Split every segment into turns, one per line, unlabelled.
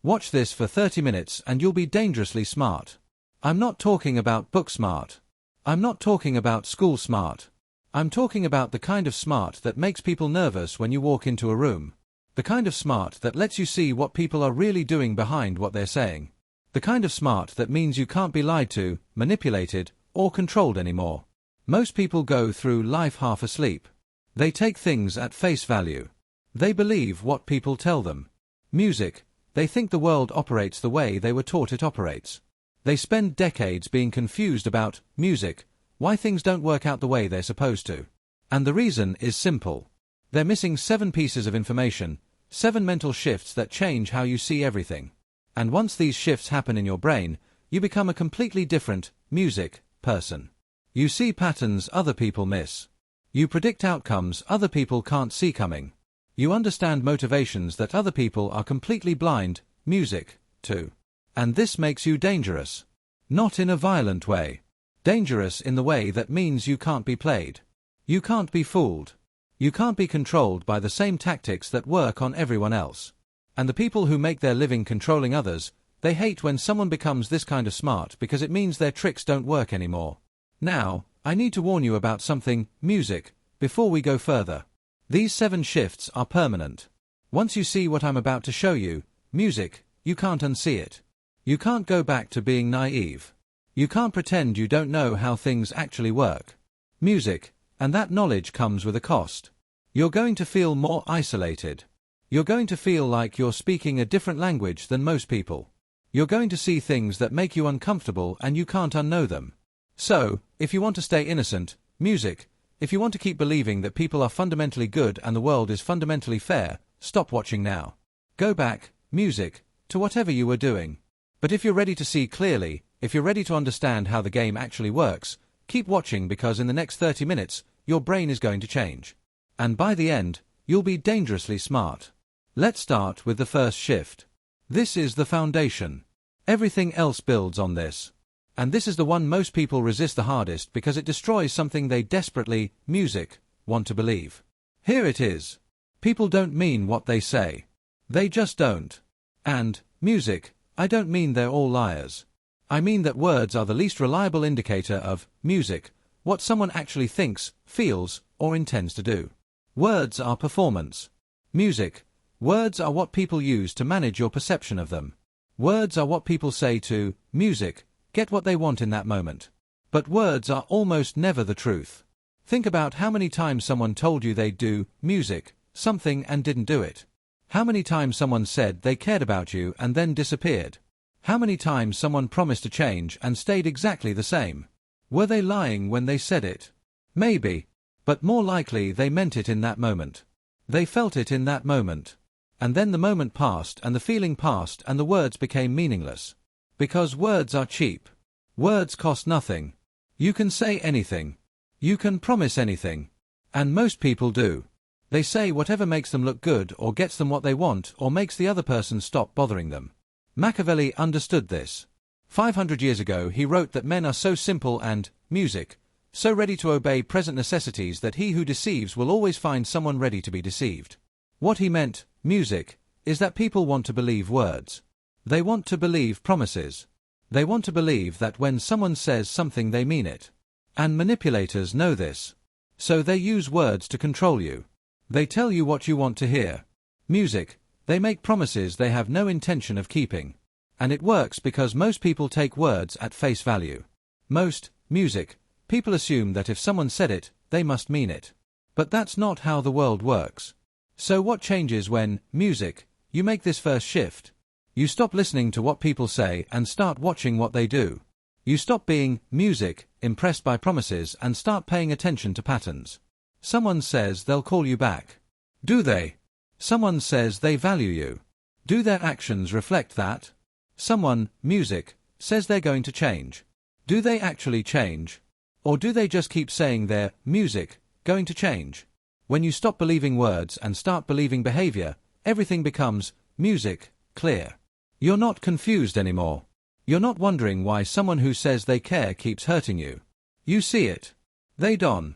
Watch this for 30 minutes and you'll be dangerously smart. I'm not talking about book smart. I'm not talking about school smart. I'm talking about the kind of smart that makes people nervous when you walk into a room. The kind of smart that lets you see what people are really doing behind what they're saying. The kind of smart that means you can't be lied to, manipulated, or controlled anymore. Most people go through life half asleep. They take things at face value. They believe what people tell them. Music, they think the world operates the way they were taught it operates. They spend decades being confused about music, why things don't work out the way they're supposed to. And the reason is simple. They're missing 7 pieces of information, 7 mental shifts that change how you see everything. And once these shifts happen in your brain, you become a completely different, music, person. You see patterns other people miss. You predict outcomes other people can't see coming. You understand motivations that other people are completely blind, music, to. And this makes you dangerous. Not in a violent way. Dangerous in the way that means you can't be played. You can't be fooled. You can't be controlled by the same tactics that work on everyone else. And the people who make their living controlling others, they hate when someone becomes this kind of smart because it means their tricks don't work anymore. Now, I need to warn you about something, music, before we go further. These 7 shifts are permanent. Once you see what I'm about to show you, music, you can't unsee it. You can't go back to being naive. You can't pretend you don't know how things actually work. Music, and that knowledge comes with a cost. You're going to feel more isolated. You're going to feel like you're speaking a different language than most people. You're going to see things that make you uncomfortable and you can't unknow them. So, if you want to stay innocent, music, if you want to keep believing that people are fundamentally good and the world is fundamentally fair, stop watching now. Go back, music, to whatever you were doing. But if you're ready to see clearly, if you're ready to understand how the game actually works, keep watching because in the next 30 minutes, your brain is going to change. And by the end, you'll be dangerously smart. Let's start with the first shift. This is the foundation. Everything else builds on this. And this is the one most people resist the hardest because it destroys something they desperately, music, want to believe. Here it is. People don't mean what they say. They just don't. And, music, I don't mean they're all liars. I mean that words are the least reliable indicator of, music, what someone actually thinks, feels, or intends to do. Words are performance. Music, words are what people use to manage your perception of them. Words are what people say to, music, get what they want in that moment. But words are almost never the truth. Think about how many times someone told you they'd do, music, something and didn't do it. How many times someone said they cared about you and then disappeared. How many times someone promised to change and stayed exactly the same. Were they lying when they said it? Maybe. But more likely they meant it in that moment. They felt it in that moment. And then the moment passed and the feeling passed and the words became meaningless. Because words are cheap. Words cost nothing. You can say anything. You can promise anything. And most people do. They say whatever makes them look good or gets them what they want or makes the other person stop bothering them. Machiavelli understood this. 500 years ago he wrote that men are so simple and, music, so ready to obey present necessities that he who deceives will always find someone ready to be deceived. What he meant, music, is that people want to believe words. They want to believe promises. They want to believe that when someone says something they mean it. And manipulators know this. So they use words to control you. They tell you what you want to hear. Music, they make promises they have no intention of keeping. And it works because most people take words at face value. Most, music, people assume that if someone said it, they must mean it. But that's not how the world works. So what changes when, music, you make this first shift? You stop listening to what people say and start watching what they do. You stop being, music, impressed by promises and start paying attention to patterns. Someone says they'll call you back. Do they? Someone says they value you. Do their actions reflect that? Someone, music, says they're going to change. Do they actually change? Or do they just keep saying they're, music, going to change? When you stop believing words and start believing behavior, everything becomes, music, clear. You're not confused anymore. You're not wondering why someone who says they care keeps hurting you. You see it. They don't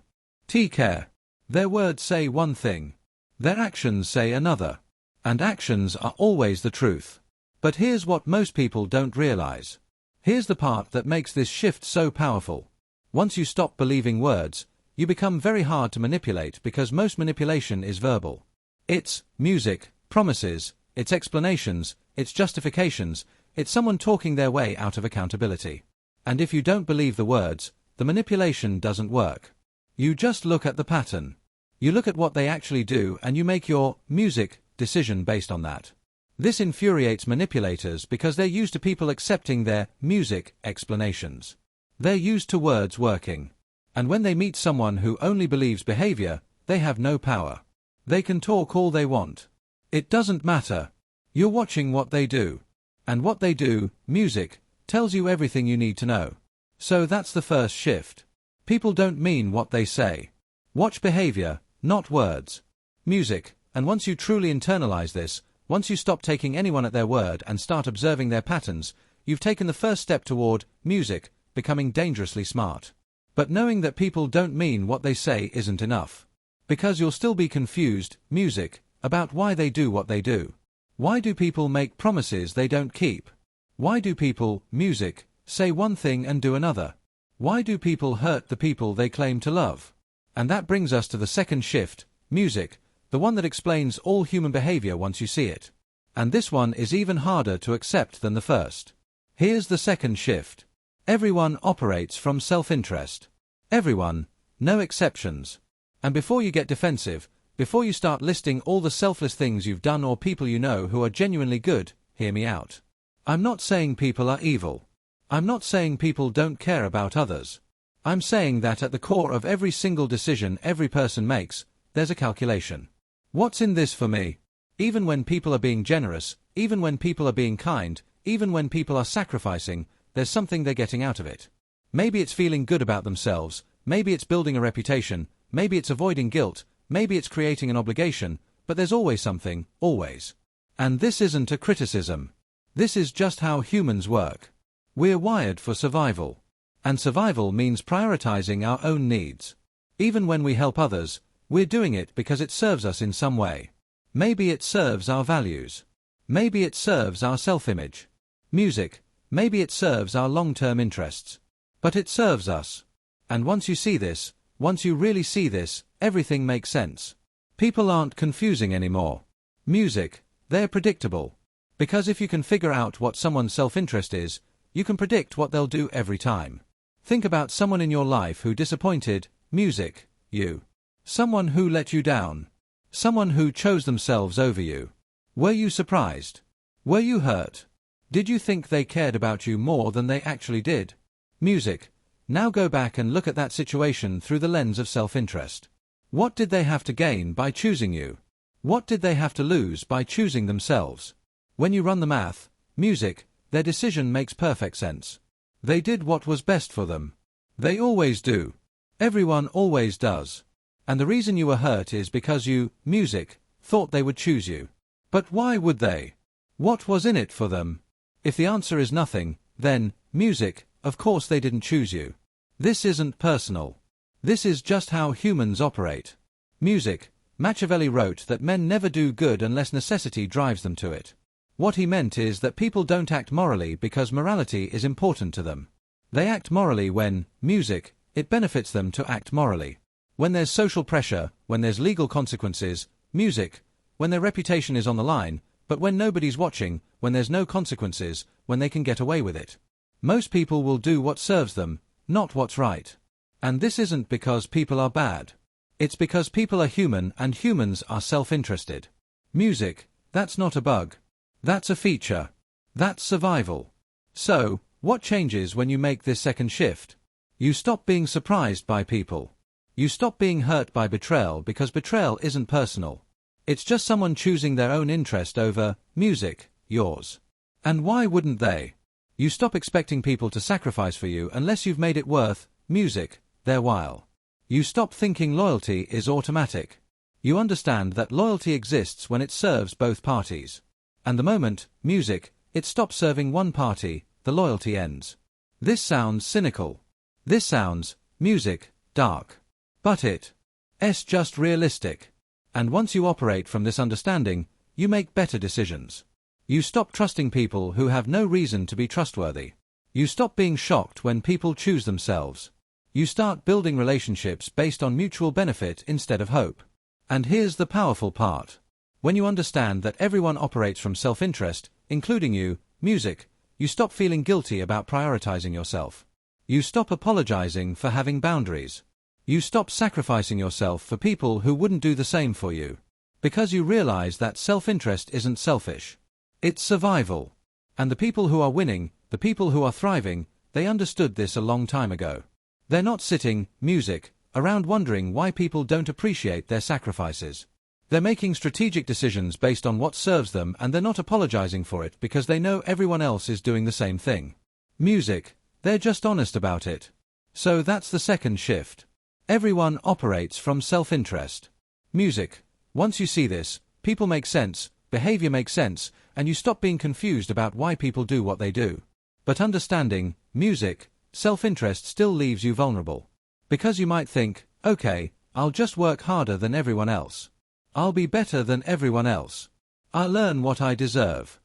care. Their words say one thing. Their actions say another. And actions are always the truth. But here's what most people don't realize. Here's the part that makes this shift so powerful. Once you stop believing words, you become very hard to manipulate because most manipulation is verbal. It's music, promises, it's explanations, it's justifications, it's someone talking their way out of accountability. And if you don't believe the words, the manipulation doesn't work. You just look at the pattern. You look at what they actually do and you make your music decision based on that. This infuriates manipulators because they're used to people accepting their music explanations. They're used to words working. And when they meet someone who only believes behavior, they have no power. They can talk all they want. It doesn't matter. You're watching what they do. And what they do, music, tells you everything you need to know. So that's the first shift. People don't mean what they say. Watch behavior, not words. Music, and once you truly internalize this, once you stop taking anyone at their word and start observing their patterns, you've taken the first step toward music, becoming dangerously smart. But knowing that people don't mean what they say isn't enough. Because you'll still be confused, music, about why they do what they do. Why do people make promises they don't keep? Why do people, music, say one thing and do another? Why do people hurt the people they claim to love? And that brings us to the second shift, music, the one that explains all human behavior once you see it. And this one is even harder to accept than the first. Here's the second shift. Everyone operates from self-interest. Everyone, no exceptions. And before you get defensive, before you start listing all the selfless things you've done or people you know who are genuinely good, hear me out. I'm not saying people are evil. I'm not saying people don't care about others. I'm saying that at the core of every single decision every person makes, there's a calculation. What's in this for me? Even when people are being generous, even when people are being kind, even when people are sacrificing, there's something they're getting out of it. Maybe it's feeling good about themselves, maybe it's building a reputation, maybe it's avoiding guilt, maybe it's creating an obligation, but there's always something, always. And this isn't a criticism. This is just how humans work. We're wired for survival. And survival means prioritizing our own needs. Even when we help others, we're doing it because it serves us in some way. Maybe it serves our values. Maybe it serves our self-image. Music, maybe it serves our long-term interests. But it serves us. And once you see this, once you really see this, everything makes sense. People aren't confusing anymore. Music, they're predictable. Because if you can figure out what someone's self-interest is, you can predict what they'll do every time. Think about someone in your life who disappointed, music, you. Someone who let you down. Someone who chose themselves over you. Were you surprised? Were you hurt? Did you think they cared about you more than they actually did? Music. Now go back and look at that situation through the lens of self-interest. What did they have to gain by choosing you? What did they have to lose by choosing themselves? When you run the math, music, their decision makes perfect sense. They did what was best for them. They always do. Everyone always does. And the reason you were hurt is because you, music, thought they would choose you. But why would they? What was in it for them? If the answer is nothing, then, music, of course they didn't choose you. This isn't personal. This is just how humans operate. Music, Machiavelli wrote that men never do good unless necessity drives them to it. What he meant is that people don't act morally because morality is important to them. They act morally when, music, it benefits them to act morally. When there's social pressure, when there's legal consequences, music, when their reputation is on the line, but when nobody's watching, when there's no consequences, when they can get away with it. Most people will do what serves them, not what's right. And this isn't because people are bad. It's because people are human and humans are self-interested. Music, that's not a bug. That's a feature. That's survival. So, what changes when you make this second shift? You stop being surprised by people. You stop being hurt by betrayal because betrayal isn't personal. It's just someone choosing their own interest over, music, yours. And why wouldn't they? You stop expecting people to sacrifice for you unless you've made it worth, music, their while. You stop thinking loyalty is automatic. You understand that loyalty exists when it serves both parties. And the moment, music, it stops serving one party, the loyalty ends. This sounds cynical. This sounds, music, dark. But it's just realistic. And once you operate from this understanding, you make better decisions. You stop trusting people who have no reason to be trustworthy. You stop being shocked when people choose themselves. You start building relationships based on mutual benefit instead of hope. And here's the powerful part. When you understand that everyone operates from self-interest, including you, music, you stop feeling guilty about prioritizing yourself. You stop apologizing for having boundaries. You stop sacrificing yourself for people who wouldn't do the same for you. Because you realize that self-interest isn't selfish. It's survival. And the people who are winning, the people who are thriving, they understood this a long time ago. They're not sitting, music, around wondering why people don't appreciate their sacrifices. They're making strategic decisions based on what serves them, and they're not apologizing for it because they know everyone else is doing the same thing. Music, they're just honest about it. So that's the second shift. Everyone operates from self-interest. Music, once you see this, people make sense, behavior makes sense, and you stop being confused about why people do what they do. But understanding, music, self-interest still leaves you vulnerable. Because you might think, okay, I'll just work harder than everyone else. I'll be better than everyone else. I'll earn what I deserve.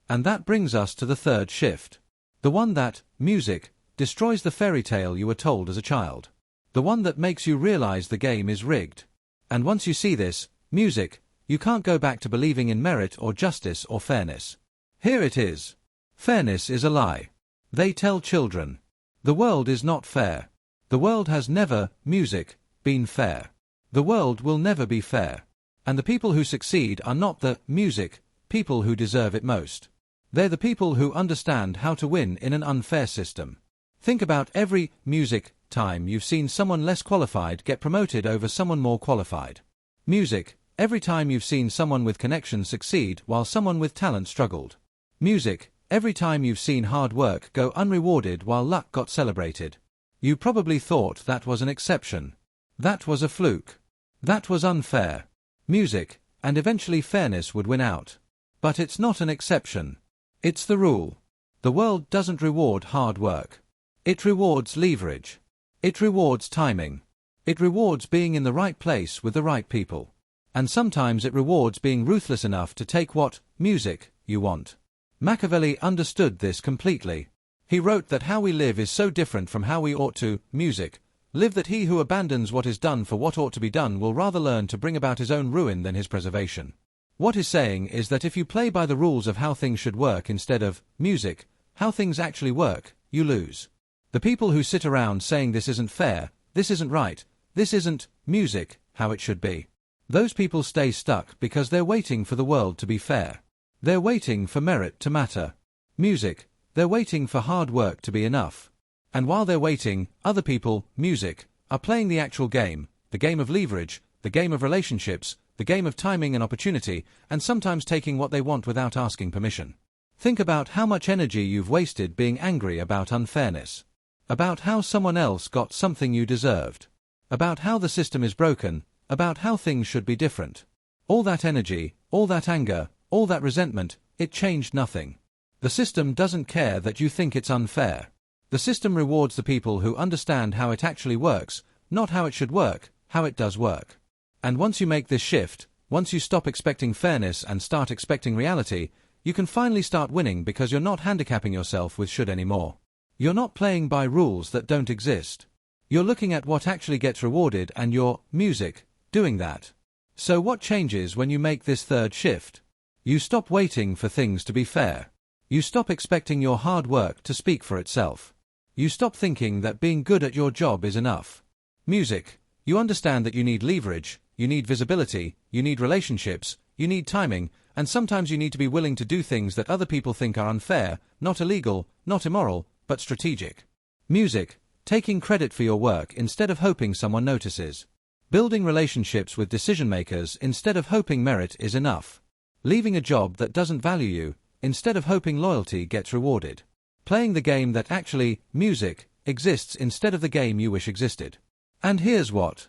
And that brings us to the third shift. The one that, music, destroys the fairy tale you were told as a child. The one that makes you realize the game is rigged. And once you see this, music, you can't go back to believing in merit or justice or fairness. Here it is. Fairness is a lie. They tell children. The world is not fair. The world has never, music, been fair. The world will never be fair. And the people who succeed are not the, music, people who deserve it most. They're the people who understand how to win in an unfair system. Think about every, music, time you've seen someone less qualified get promoted over someone more qualified. Music, every time you've seen someone with connection succeed while someone with talent struggled. Music, every time you've seen hard work go unrewarded while luck got celebrated. You probably thought that was an exception. That was a fluke. That was unfair. Music, and eventually fairness would win out. But it's not an exception. It's the rule. The world doesn't reward hard work. It rewards leverage. It rewards timing. It rewards being in the right place with the right people. And sometimes it rewards being ruthless enough to take what, music, you want. Machiavelli understood this completely. He wrote that how we live is so different from how we ought to, music, live, that he who abandons what is done for what ought to be done will rather learn to bring about his own ruin than his preservation. What he's saying is that if you play by the rules of how things should work instead of, music, how things actually work, you lose. The people who sit around saying this isn't fair, this isn't right, this isn't, music, how it should be. Those people stay stuck because they're waiting for the world to be fair. They're waiting for merit to matter. Music, they're waiting for hard work to be enough. And while they're waiting, other people, music, are playing the actual game, the game of leverage, the game of relationships, the game of timing and opportunity, and sometimes taking what they want without asking permission. Think about how much energy you've wasted being angry about unfairness. About how someone else got something you deserved. About how the system is broken, about how things should be different. All that energy, all that anger, all that resentment, it changed nothing. The system doesn't care that you think it's unfair. The system rewards the people who understand how it actually works, not how it should work, how it does work. And once you make this shift, once you stop expecting fairness and start expecting reality, you can finally start winning because you're not handicapping yourself with should anymore. You're not playing by rules that don't exist. You're looking at what actually gets rewarded and you're, music, doing that. So what changes when you make this third shift? You stop waiting for things to be fair. You stop expecting your hard work to speak for itself. You stop thinking that being good at your job is enough. Music, you understand that you need leverage, you need visibility, you need relationships, you need timing, and sometimes you need to be willing to do things that other people think are unfair, not illegal, not immoral, but strategic. Music, taking credit for your work instead of hoping someone notices. Building relationships with decision makers instead of hoping merit is enough. Leaving a job that doesn't value you instead of hoping loyalty gets rewarded. Playing the game that actually, music, exists instead of the game you wish existed. And here's what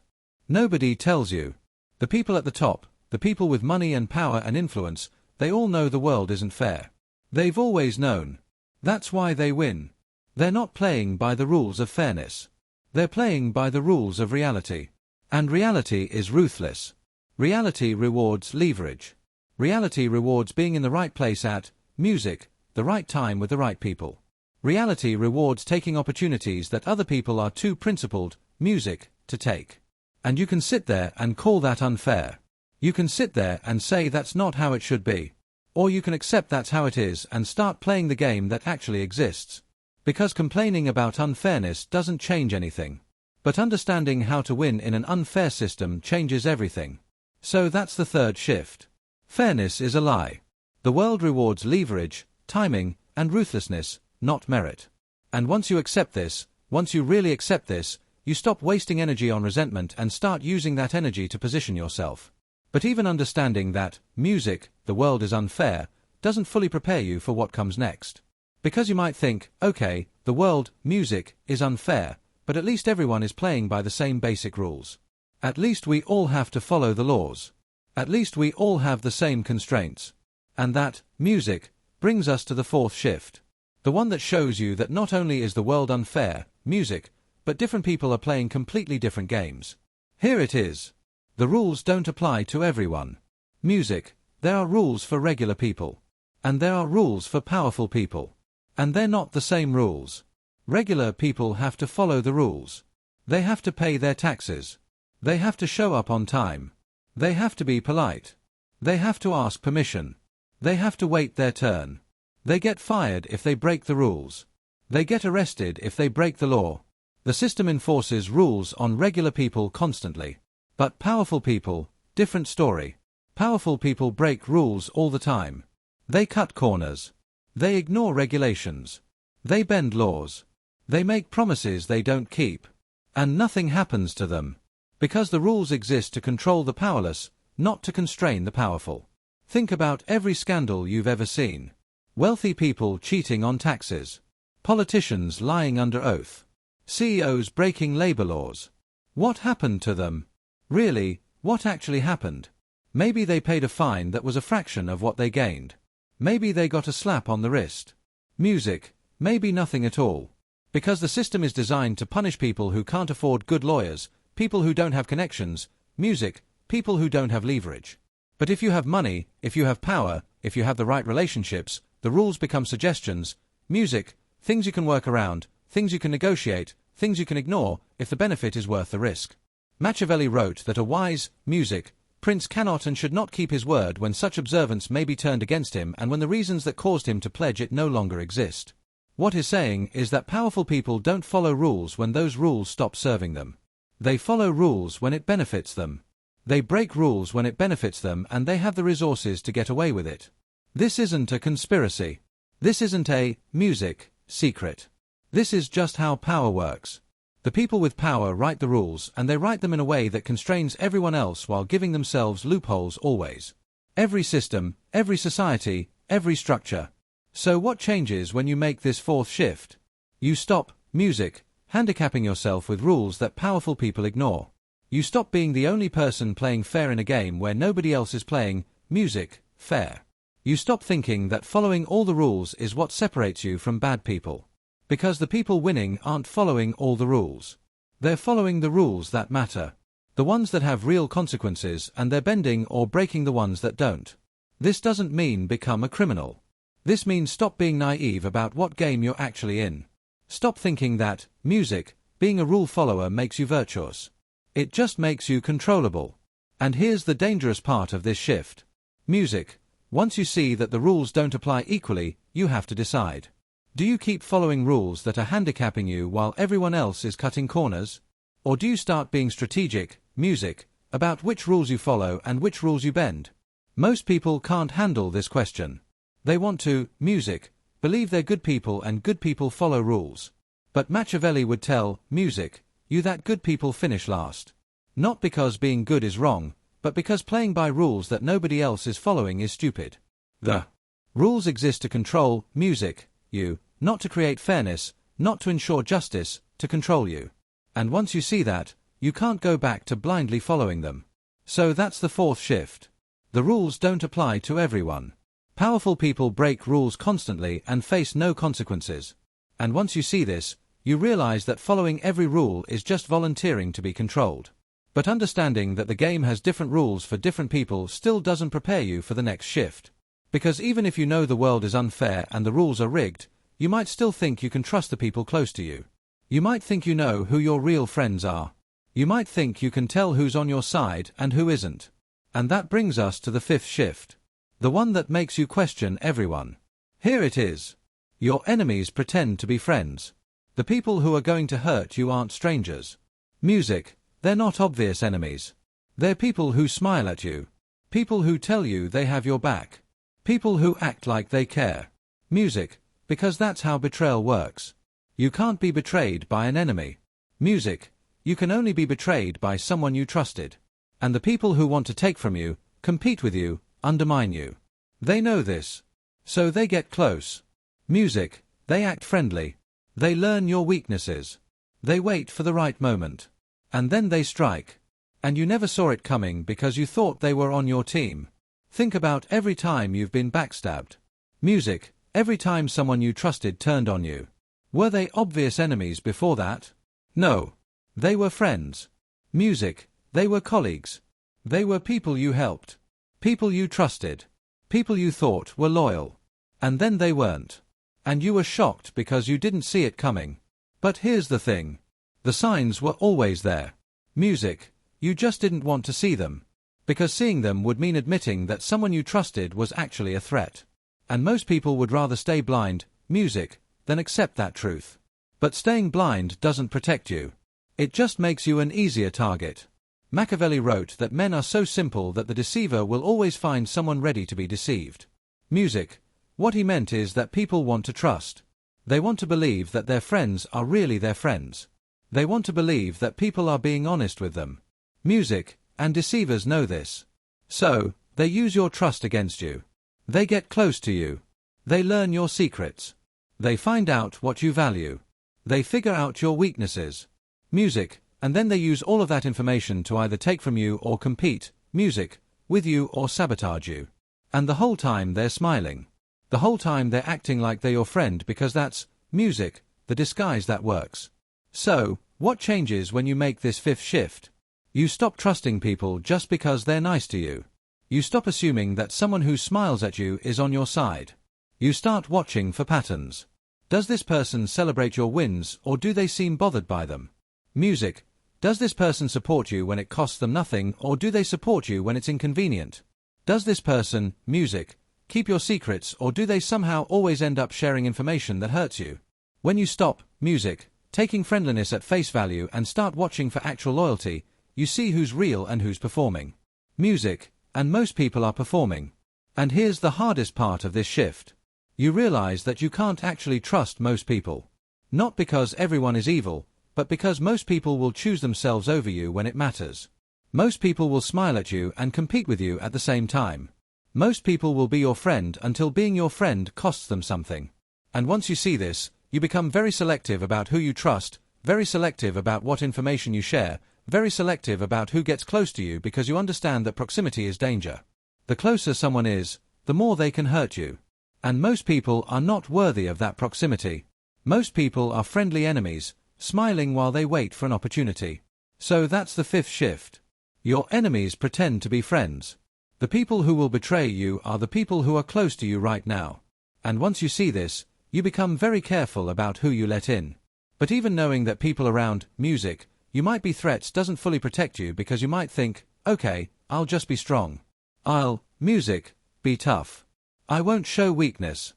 nobody tells you. The people at the top, the people with money and power and influence, they all know the world isn't fair. They've always known. That's why they win. They're not playing by the rules of fairness. They're playing by the rules of reality. And reality is ruthless. Reality rewards leverage. Reality rewards being in the right place at, music, the right time with the right people. Reality rewards taking opportunities that other people are too principled, music, to take. And you can sit there and call that unfair. You can sit there and say that's not how it should be. Or you can accept that's how it is and start playing the game that actually exists. Because complaining about unfairness doesn't change anything. But understanding how to win in an unfair system changes everything. So that's the third shift. Fairness is a lie. The world rewards leverage, timing, and ruthlessness, not merit. And once you accept this, once you really accept this, you stop wasting energy on resentment and start using that energy to position yourself. But even understanding that, music, the world is unfair, doesn't fully prepare you for what comes next. Because you might think, okay, the world, music, is unfair, but at least everyone is playing by the same basic rules. At least we all have to follow the laws. At least we all have the same constraints. And that, music, brings us to the fourth shift. The one that shows you that not only is the world unfair, music, but different people are playing completely different games. Here it is. The rules don't apply to everyone. Music, there are rules for regular people. And there are rules for powerful people. And they're not the same rules. Regular people have to follow the rules. They have to pay their taxes. They have to show up on time. They have to be polite. They have to ask permission. They have to wait their turn. They get fired if they break the rules. They get arrested if they break the law. The system enforces rules on regular people constantly. But powerful people, different story. Powerful people break rules all the time. They cut corners. They ignore regulations. They bend laws. They make promises they don't keep. And nothing happens to them. Because the rules exist to control the powerless, not to constrain the powerful. Think about every scandal you've ever seen. Wealthy people cheating on taxes. Politicians lying under oath. CEOs breaking labor laws. What happened to them? Really, what actually happened? Maybe they paid a fine that was a fraction of what they gained. Maybe they got a slap on the wrist. Music, maybe nothing at all. Because the system is designed to punish people who can't afford good lawyers, people who don't have connections, music, people who don't have leverage. But if you have money, if you have power, if you have the right relationships, the rules become suggestions, music, things you can work around, things you can negotiate, things you can ignore, if the benefit is worth the risk. Machiavelli wrote that a wise, music, prince cannot and should not keep his word when such observance may be turned against him and when the reasons that caused him to pledge it no longer exist. What he's saying is that powerful people don't follow rules when those rules stop serving them. They follow rules when it benefits them. They break rules when it benefits them and they have the resources to get away with it. This isn't a conspiracy. This isn't a, music, secret. This is just how power works. The people with power write the rules and they write them in a way that constrains everyone else while giving themselves loopholes always. Every system, every society, every structure. So what changes when you make this fourth shift? You stop, music, handicapping yourself with rules that powerful people ignore. You stop being the only person playing fair in a game where nobody else is playing, music, fair. You stop thinking that following all the rules is what separates you from bad people. Because the people winning aren't following all the rules. They're following the rules that matter. The ones that have real consequences and they're bending or breaking the ones that don't. This doesn't mean become a criminal. This means stop being naive about what game you're actually in. Stop thinking that, music, being a rule follower makes you virtuous. It just makes you controllable. And here's the dangerous part of this shift. Music, once you see that the rules don't apply equally, you have to decide. Do you keep following rules that are handicapping you while everyone else is cutting corners? Or do you start being strategic, music, about which rules you follow and which rules you bend? Most people can't handle this question. They want to, music, believe they're good people and good people follow rules. But Machiavelli would tell, music, you that good people finish last. Not because being good is wrong, but because playing by rules that nobody else is following is stupid. The rules exist to control, music, you, not to create fairness, not to ensure justice, to control you. And once you see that, you can't go back to blindly following them. So that's the fourth shift. The rules don't apply to everyone. Powerful people break rules constantly and face no consequences. And once you see this, you realize that following every rule is just volunteering to be controlled. But understanding that the game has different rules for different people still doesn't prepare you for the next shift. Because even if you know the world is unfair and the rules are rigged, you might still think you can trust the people close to you. You might think you know who your real friends are. You might think you can tell who's on your side and who isn't. And that brings us to the fifth shift. The one that makes you question everyone. Here it is. Your enemies pretend to be friends. The people who are going to hurt you aren't strangers. Music, they're not obvious enemies. They're people who smile at you. People who tell you they have your back. People who act like they care. Music, because that's how betrayal works. You can't be betrayed by an enemy. Music, you can only be betrayed by someone you trusted. And the people who want to take from you, compete with you, undermine you. They know this. So they get close. Music, they act friendly. They learn your weaknesses. They wait for the right moment. And then they strike. And you never saw it coming because you thought they were on your team. Think about every time you've been backstabbed. Music, every time someone you trusted turned on you. Were they obvious enemies before that? No. They were friends. Music, they were colleagues. They were people you helped. People you trusted. People you thought were loyal. And then they weren't. And you were shocked because you didn't see it coming. But here's the thing. The signs were always there. Music, you just didn't want to see them. Because seeing them would mean admitting that someone you trusted was actually a threat. And most people would rather stay blind, music, than accept that truth. But staying blind doesn't protect you. It just makes you an easier target. Machiavelli wrote that men are so simple that the deceiver will always find someone ready to be deceived. Music, what he meant is that people want to trust. They want to believe that their friends are really their friends. They want to believe that people are being honest with them. Music, and deceivers know this. So, they use your trust against you. They get close to you. They learn your secrets. They find out what you value. They figure out your weaknesses. Music, and then they use all of that information to either take from you or compete, music, with you or sabotage you. And the whole time they're smiling. The whole time they're acting like they're your friend because that's, music, the disguise that works. So, what changes when you make this fifth shift? You stop trusting people just because they're nice to you. You stop assuming that someone who smiles at you is on your side. You start watching for patterns. Does this person celebrate your wins or do they seem bothered by them? Music, does this person support you when it costs them nothing or do they support you when it's inconvenient? Does this person, music, keep your secrets or do they somehow always end up sharing information that hurts you? When you stop, music, taking friendliness at face value and start watching for actual loyalty, you see who's real and who's performing. Music, and most people are performing. And here's the hardest part of this shift. You realize that you can't actually trust most people. Not because everyone is evil, but because most people will choose themselves over you when it matters. Most people will smile at you and compete with you at the same time. Most people will be your friend until being your friend costs them something. And once you see this, you become very selective about who you trust, very selective about what information you share, very selective about who gets close to you because you understand that proximity is danger. The closer someone is, the more they can hurt you. And most people are not worthy of that proximity. Most people are friendly enemies, smiling while they wait for an opportunity. So that's the fifth shift. Your enemies pretend to be friends. The people who will betray you are the people who are close to you right now. And once you see this, you become very careful about who you let in. But even knowing that people around, music, you might be threats doesn't fully protect you because you might think, okay, I'll just be strong. I'll, music, be tough. I won't show weakness.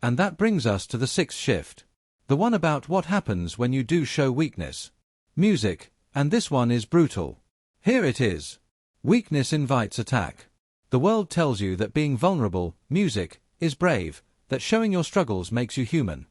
And that brings us to the sixth shift. The one about what happens when you do show weakness. Music, and this one is brutal. Here it is. Weakness invites attack. The world tells you that being vulnerable, music, is brave, that showing your struggles makes you human.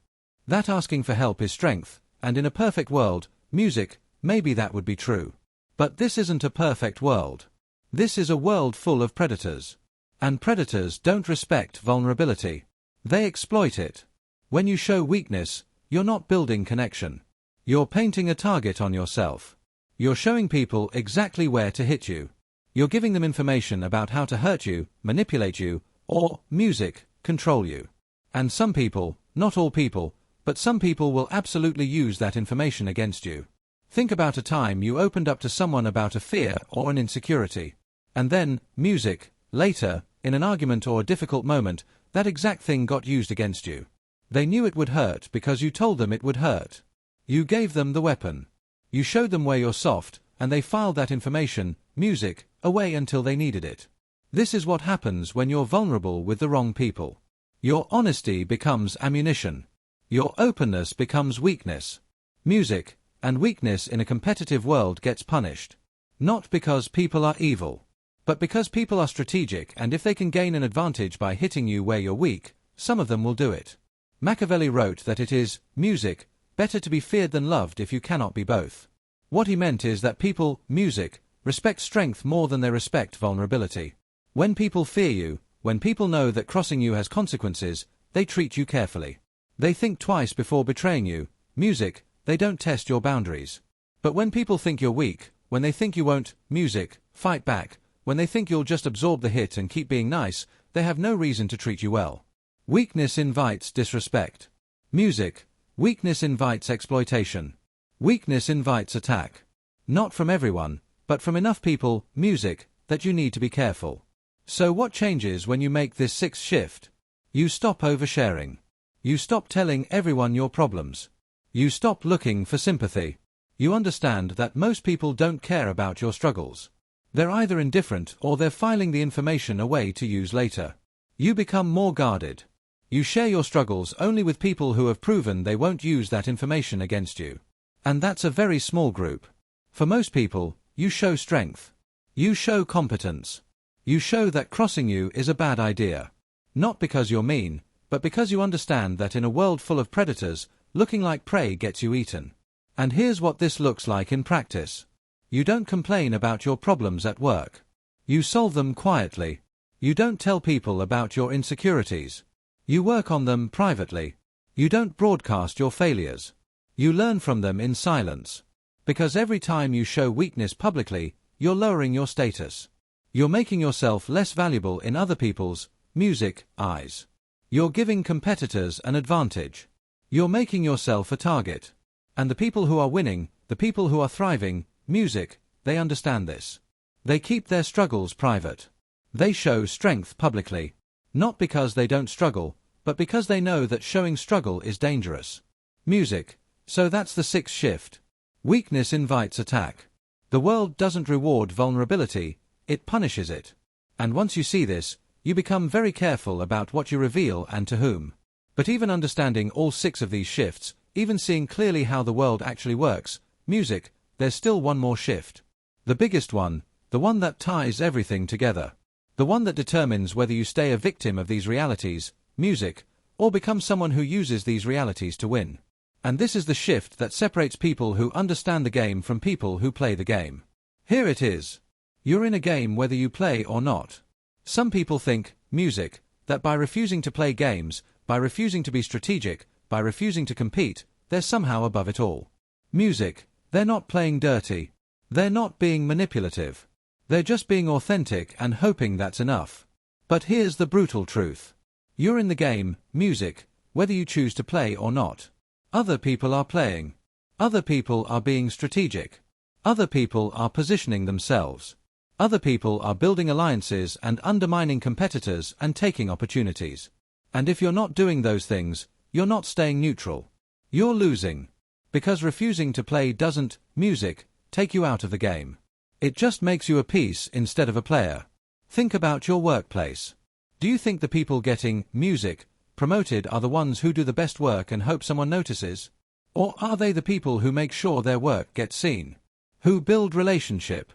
That asking for help is strength, and in a perfect world, music, maybe that would be true. But this isn't a perfect world. This is a world full of predators. And predators don't respect vulnerability. They exploit it. When you show weakness, you're not building connection. You're painting a target on yourself. You're showing people exactly where to hit you. You're giving them information about how to hurt you, manipulate you, or, music, control you. And some people, not all people, but some people will absolutely use that information against you. Think about a time you opened up to someone about a fear or an insecurity. And then, music, later, in an argument or a difficult moment, that exact thing got used against you. They knew it would hurt because you told them it would hurt. You gave them the weapon. You showed them where you're soft, and they filed that information, music, away until they needed it. This is what happens when you're vulnerable with the wrong people. Your honesty becomes ammunition. Your openness becomes weakness. Music, and weakness in a competitive world gets punished. Not because people are evil, but because people are strategic, and if they can gain an advantage by hitting you where you're weak, some of them will do it. Machiavelli wrote that it is, music, better to be feared than loved if you cannot be both. What he meant is that people, music, respect strength more than they respect vulnerability. When people fear you, when people know that crossing you has consequences, they treat you carefully. They think twice before betraying you. Music, they don't test your boundaries. But when people think you're weak, when they think you won't, music, fight back, when they think you'll just absorb the hit and keep being nice, they have no reason to treat you well. Weakness invites disrespect. Music, weakness invites exploitation. Weakness invites attack. Not from everyone, but from enough people, music, that you need to be careful. So what changes when you make this sixth shift? You stop oversharing. You stop telling everyone your problems. You stop looking for sympathy. You understand that most people don't care about your struggles. They're either indifferent or they're filing the information away to use later. You become more guarded. You share your struggles only with people who have proven they won't use that information against you. And that's a very small group. For most people, you show strength. You show competence. You show that crossing you is a bad idea. Not because you're mean, but because you understand that in a world full of predators, looking like prey gets you eaten. And here's what this looks like in practice. You don't complain about your problems at work. You solve them quietly. You don't tell people about your insecurities. You work on them privately. You don't broadcast your failures. You learn from them in silence. Because every time you show weakness publicly, you're lowering your status. You're making yourself less valuable in other people's, music, eyes. You're giving competitors an advantage. You're making yourself a target. And the people who are winning, the people who are thriving, music, they understand this. They keep their struggles private. They show strength publicly. Not because they don't struggle, but because they know that showing struggle is dangerous. Music, so that's the sixth shift. Weakness invites attack. The world doesn't reward vulnerability, it punishes it. And once you see this, you become very careful about what you reveal and to whom. But even understanding all six of these shifts, even seeing clearly how the world actually works, music, there's still one more shift. The biggest one, the one that ties everything together. The one that determines whether you stay a victim of these realities, music, or become someone who uses these realities to win. And this is the shift that separates people who understand the game from people who play the game. Here it is. You're in a game whether you play or not. Some people think, music, that by refusing to play games, by refusing to be strategic, by refusing to compete, they're somehow above it all. Music, they're not playing dirty. They're not being manipulative. They're just being authentic and hoping that's enough. But here's the brutal truth. You're in the game, music, whether you choose to play or not. Other people are playing. Other people are being strategic. Other people are positioning themselves. Other people are building alliances and undermining competitors and taking opportunities. And if you're not doing those things, you're not staying neutral. You're losing. Because refusing to play doesn't, music, take you out of the game. It just makes you a piece instead of a player. Think about your workplace. Do you think the people getting, music, promoted are the ones who do the best work and hope someone notices? Or are they the people who make sure their work gets seen? Who build relationship?